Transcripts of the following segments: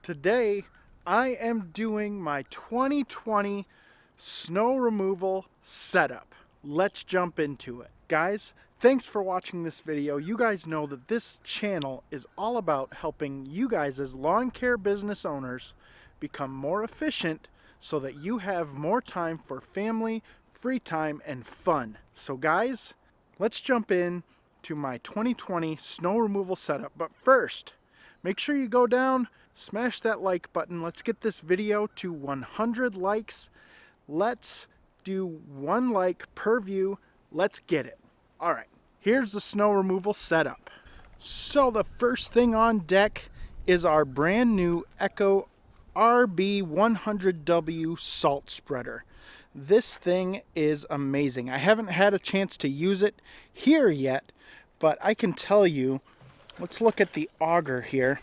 Today, I am doing my 2020 snow removal setup. Let's jump into it. Guys, thanks for watching this video. You guys know that this channel is all about helping you guys as lawn care business owners become more efficient so that you have more time for family, free time, and fun. So guys, let's jump in to my 2020 snow removal setup. But first, make sure you go down, smash that like button. Let's get this video to 100 likes. Let's do 1 like per view. Let's get it. All right, here's the snow removal setup. So the first thing on deck is our brand new Echo RB100W salt spreader. This thing is amazing. I haven't had a chance to use it here yet, but I can tell you, let's look at the auger here.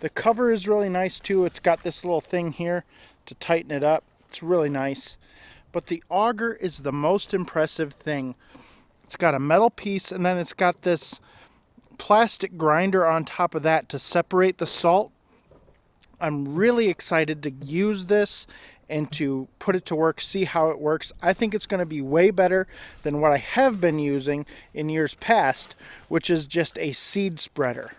The cover is really nice too. It's got this little thing here to tighten it up. It's really nice. But the auger is the most impressive thing. It's got a metal piece and then it's got this plastic grinder on top of that to separate the salt. I'm really excited to use this and to put it to work, see how it works. I think it's going to be way better than what I have been using in years past, which is just a seed spreader.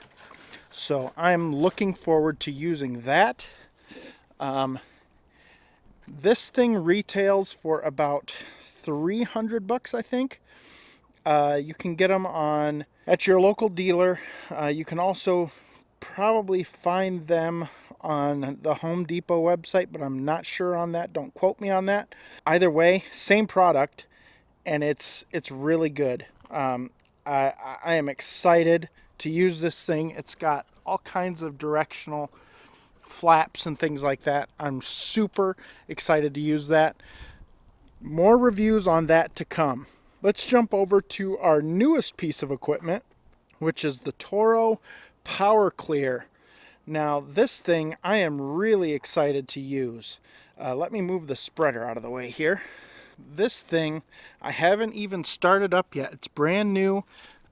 So I'm looking forward to using that. This thing retails for about $300, I think. You can get them at your local dealer. You can also probably find them on the Home Depot website, but I'm not sure on that. Don't quote me on that. Either way, same product, and it's really good. I am excited to use this thing. It's got all kinds of directional flaps and things like that. I'm super excited to use that. More reviews on that to come. Let's jump over to our newest piece of equipment, which is the Toro Power Clear. Now this thing I am really excited to use. Let me move the spreader out of the way here. This thing I haven't even started up yet. It's brand new.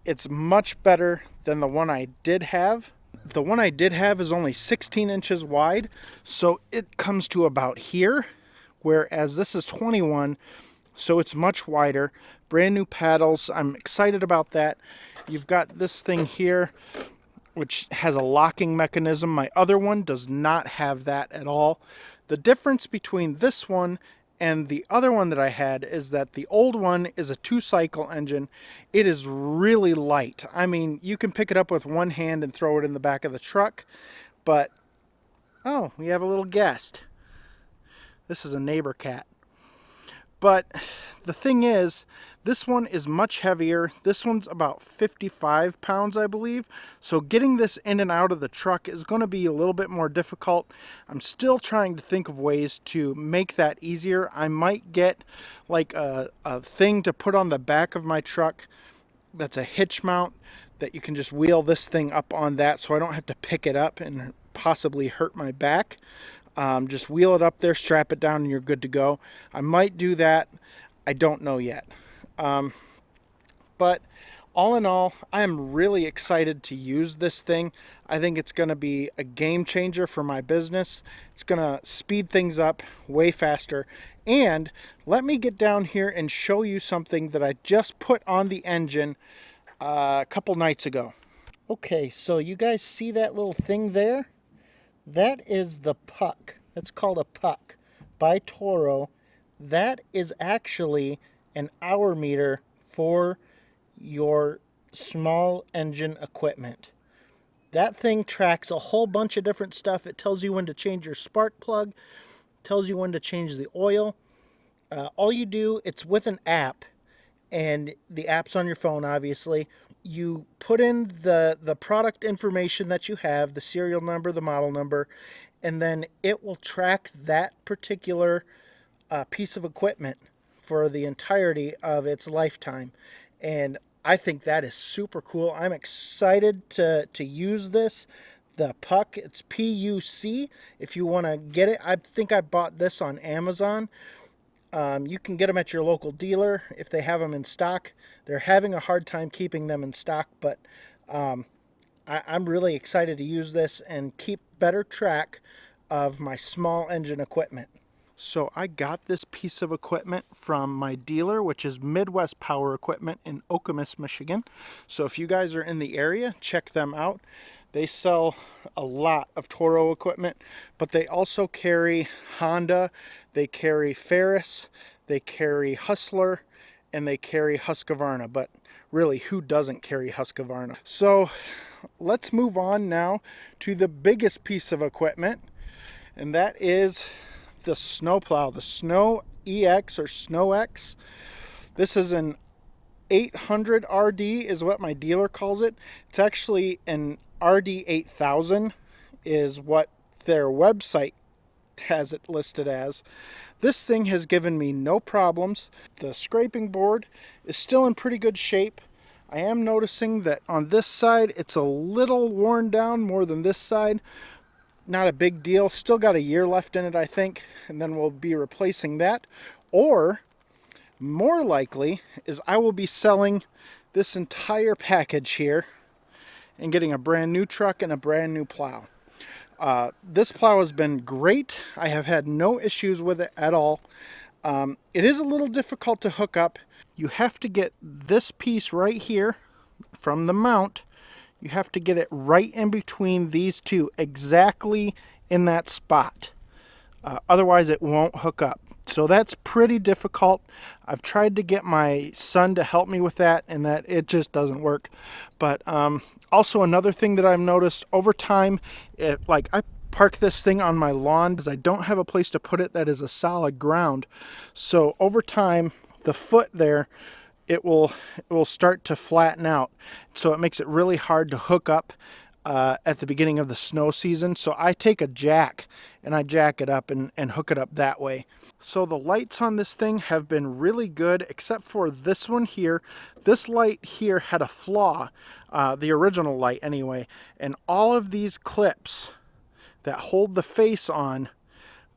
It's much better than the one I did have. The one I did have is only 16 inches wide, so it comes to about here, whereas this is 21, so it's much wider. Brand new paddles. I'm excited about that. You've got this thing here, which has a locking mechanism. My other one does not have that at all. The difference between this one and the other one that I had is that the old one is a 2-cycle engine. It is really light. I mean, you can pick it up with one hand and throw it in the back of the truck, but, oh, we have a little guest. This is a neighbor cat. But the thing is, this one is much heavier. This one's about 55 pounds, I believe. So getting this in and out of the truck is going to be a little bit more difficult. I'm still trying to think of ways to make that easier. I might get like a thing to put on the back of my truck that's a hitch mount that you can just wheel this thing up on that so I don't have to pick it up and possibly hurt my back. Just wheel it up there, strap it down, and you're good to go. I might do that. I don't know yet. But all in all, I am really excited to use this thing. I think it's going to be a game changer for my business. It's going to speed things up way faster. And let me get down here and show you something that I just put on the engine a couple nights ago. Okay, so you guys see that little thing there? That is the puck. That's called a puck by Toro. That is actually an hour meter for your small engine equipment. That thing tracks a whole bunch of different stuff. It tells you when to change your spark plug, tells you when to change the oil. All you do, it's with an app, and the app's on your phone, obviously. You put in the product information that you have, the serial number, the model number, and then it will track that particular piece of equipment for the entirety of its lifetime. And I think that is super cool. I'm excited to use this. The puck, it's PUC if you want to get it. I think I bought this on Amazon. You can get them at your local dealer if they have them in stock. They're having a hard time keeping them in stock, but I'm really excited to use this and keep better track of my small engine equipment. So I got this piece of equipment from my dealer, which is Midwest Power Equipment in Okemos, Michigan. So if you guys are in the area, check them out. They sell a lot of Toro equipment, but they also carry Honda, they carry Ferris, they carry Hustler, and they carry Husqvarna. But really, who doesn't carry Husqvarna? So let's move on now to the biggest piece of equipment, and that is the Snowplow, the Snow EX or Snow X. This is an 800 RD is what my dealer calls it. It's actually an RD 8000 is what their website has it listed as. This thing has given me no problems. The scraping board is still in pretty good shape. I am noticing that on this side it's a little worn down more than this side. Not a big deal. Still got a year left in it, I think, and then we'll be replacing that. Or more likely is I will be selling this entire package here and getting a brand new truck and a brand new plow. This plow has been great. I have had no issues with it at all. It is a little difficult to hook up. You have to get this piece right here from the mount. You have to get it right in between these two, exactly in that spot. Otherwise it won't hook up. So that's pretty difficult. I've tried to get my son to help me with that, and that it just doesn't work. But also another thing that I've noticed over time, like I park this thing on my lawn because I don't have a place to put it that is a solid ground. So over time, the foot there, it will start to flatten out. So it makes it really hard to hook up at the beginning of the snow season. So I take a jack and I jack it up and hook it up that way. So the lights on this thing have been really good, except for this one here. This light here had a flaw, the original light anyway, and all of these clips that hold the face on,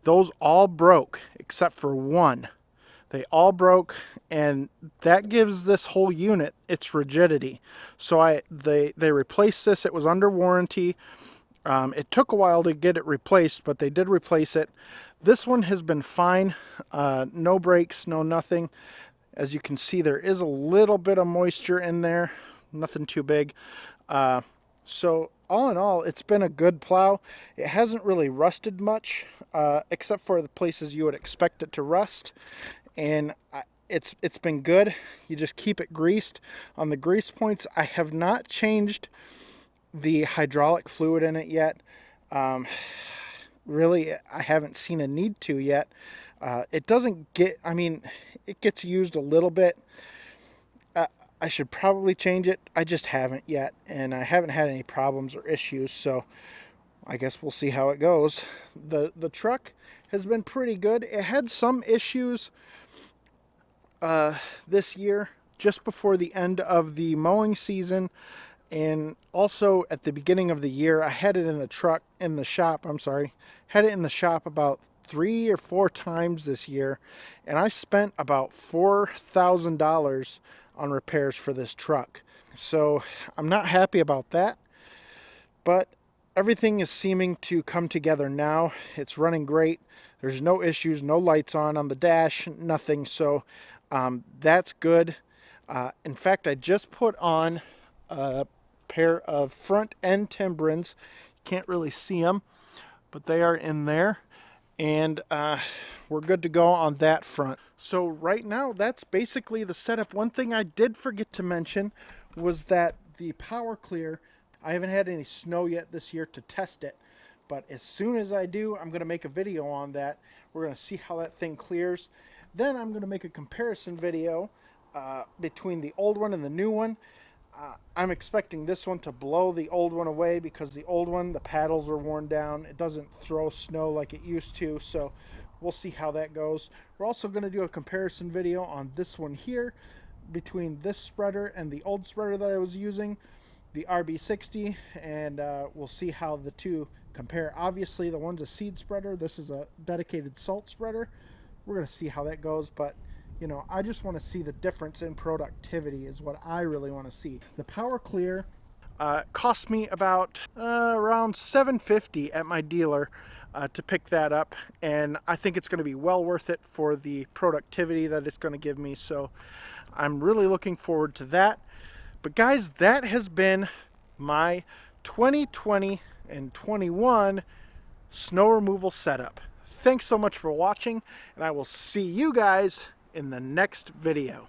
those all broke except for one. They all broke, and that gives this whole unit its rigidity. So they replaced this. It was under warranty. It took a while to get it replaced, but they did replace it. This one has been fine. No breaks, no nothing. As you can see, there is a little bit of moisture in there. Nothing too big. So all in all, it's been a good plow. It hasn't really rusted much, except for the places you would expect it to rust. And it's been good. You just keep it greased. On the grease points, I have not changed the hydraulic fluid in it yet. Really, I haven't seen a need to yet. It doesn't get, I mean, it gets used a little bit. I should probably change it. I just haven't yet, and I haven't had any problems or issues, so I guess we'll see how it goes. The truck has been pretty good. It had some issues this year, just before the end of the mowing season, and also at the beginning of the year. I had it in the shop about 3 or 4 times this year, and I spent about $4,000 on repairs for this truck. So I'm not happy about that, but everything is seeming to come together now. It's running great. There's no issues, no lights on the dash, nothing. So that's good. In fact, I just put on a pair of front end timbrins. Can't really see them, but they are in there, and we're good to go on that front. So right now, that's basically the setup. One thing I did forget to mention was that the power clear, I haven't had any snow yet this year to test it, but as soon as I do, I'm going to make a video on that. We're going to see how that thing clears. Then I'm going to make a comparison video between the old one and the new one. I'm expecting this one to blow the old one away, because the old one, the paddles are worn down. It doesn't throw snow like it used to, so we'll see how that goes. We're also going to do a comparison video on this one here between this spreader and the old spreader that I was using, the RB60, and we'll see how the two compare. Obviously, the one's a seed spreader. This is a dedicated salt spreader. We're going to see how that goes, but you know, I just want to see the difference in productivity is what I really want to see. The power clear, Cost me about around $750 at my dealer to pick that up, and I think it's going to be well worth it for the productivity that it's going to give me. So I'm really looking forward to that. But guys, that has been my 2020 and 21 snow removal setup. Thanks so much for watching, and I will see you guys in the next video.